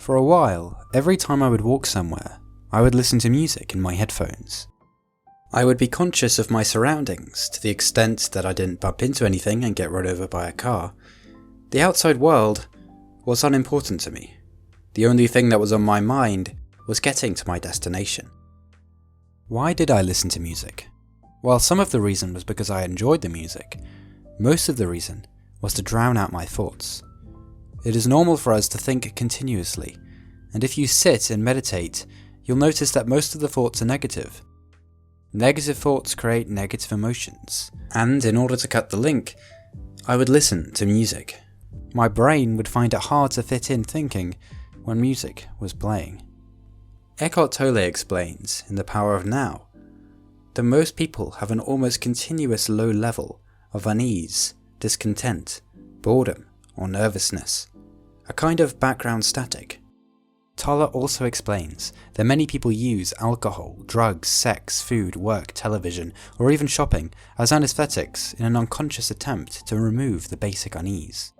For a while, every time I would walk somewhere, I would listen to music in my headphones. I would be conscious of my surroundings to the extent that I didn't bump into anything and get run over by a car. The outside world was unimportant to me. The only thing that was on my mind was getting to my destination. Why did I listen to music? Well, some of the reason was because I enjoyed the music. Most of the reason was to drown out my thoughts. It is normal for us to think continuously, and if you sit and meditate, you'll notice that most of the thoughts are negative. Negative thoughts create negative emotions, and in order to cut the link, I would listen to music. My brain would find it hard to fit in thinking when music was playing. Eckhart Tolle explains in The Power of Now that most people have an almost continuous low level of unease, discontent, boredom, or nervousness, a kind of background static. Tolle also explains that many people use alcohol, drugs, sex, food, work, television, or even shopping as anesthetics in an unconscious attempt to remove the basic unease.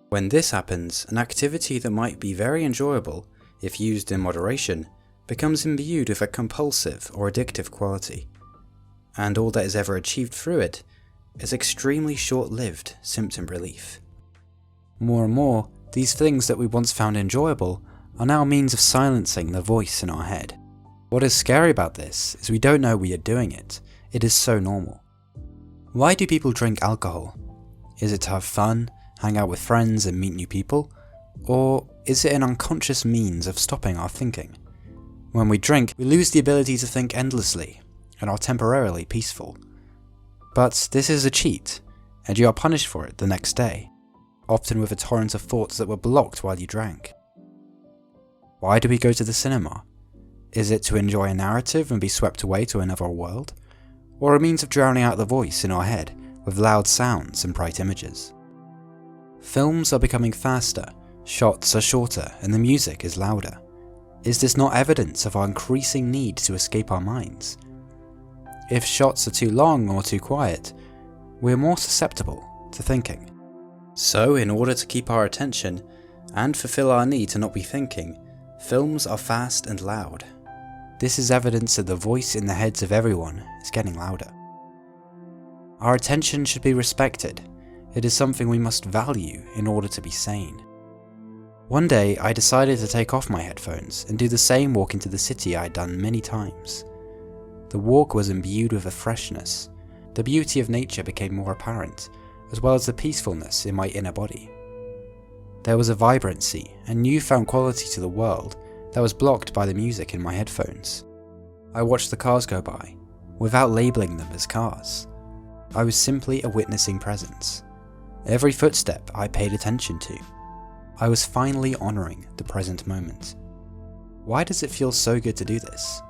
When this happens, an activity that might be very enjoyable, if used in moderation, becomes imbued with a compulsive or addictive quality, and all that is ever achieved through it is extremely short-lived symptom relief. More and more, these things that we once found enjoyable are now means of silencing the voice in our head. What is scary about this is we don't know we are doing it. It is so normal. Why do people drink alcohol? Is it to have fun, hang out with friends and meet new people? Or is it an unconscious means of stopping our thinking? When we drink, we lose the ability to think endlessly and are temporarily peaceful. But this is a cheat, and you are punished for it the next day, often with a torrent of thoughts that were blocked while you drank. Why do we go to the cinema? Is it to enjoy a narrative and be swept away to another world? Or a means of drowning out the voice in our head with loud sounds and bright images? Films are becoming faster, shots are shorter, and the music is louder. Is this not evidence of our increasing need to escape our minds? If shots are too long or too quiet, we're more susceptible to thinking. So, in order to keep our attention and fulfill our need to not be thinking, films are fast and loud. This is evidence that the voice in the heads of everyone is getting louder. Our attention should be respected. It is something we must value in order to be sane. One day, I decided to take off my headphones and do the same walk into the city I had done many times. The walk was imbued with a freshness. The beauty of nature became more apparent, as well as the peacefulness in my inner body. There was a vibrancy and newfound quality to the world that was blocked by the music in my headphones. I watched the cars go by, without labeling them as cars. I was simply a witnessing presence. Every footstep I paid attention to. I was finally honouring the present moment. Why does it feel so good to do this?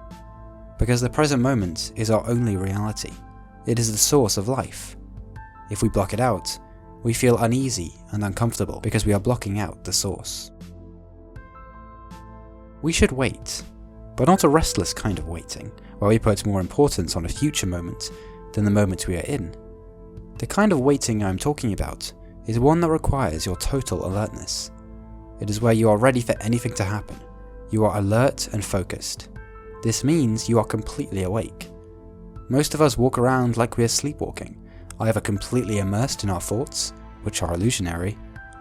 Because the present moment is our only reality. It is the source of life. If we block it out, we feel uneasy and uncomfortable because we are blocking out the source. We should wait, but not a restless kind of waiting, where we put more importance on a future moment than the moment we are in. The kind of waiting I am talking about is one that requires your total alertness. It is where you are ready for anything to happen. You are alert and focused. This means you are completely awake. Most of us walk around like we are sleepwalking, either completely immersed in our thoughts, which are illusionary,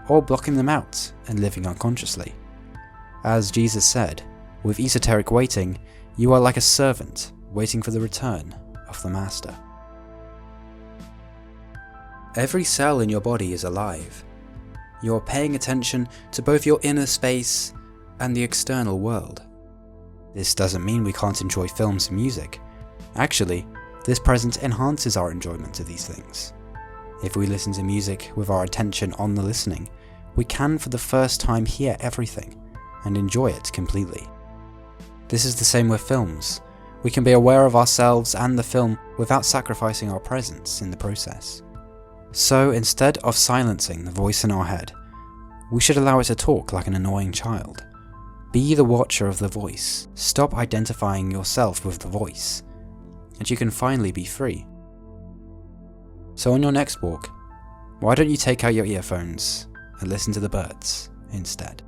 or blocking them out and living unconsciously. As Jesus said, with esoteric waiting, you are like a servant waiting for the return of the master. Every cell in your body is alive. You are paying attention to both your inner space and the external world. This doesn't mean we can't enjoy films and music. Actually, this present enhances our enjoyment of these things. If we listen to music with our attention on the listening, we can for the first time hear everything and enjoy it completely. This is the same with films. We can be aware of ourselves and the film without sacrificing our presence in the process. So instead of silencing the voice in our head, we should allow it to talk like an annoying child. Be the watcher of the voice. Stop identifying yourself with the voice, and you can finally be free. So on your next walk, why don't you take out your earphones and listen to the birds instead?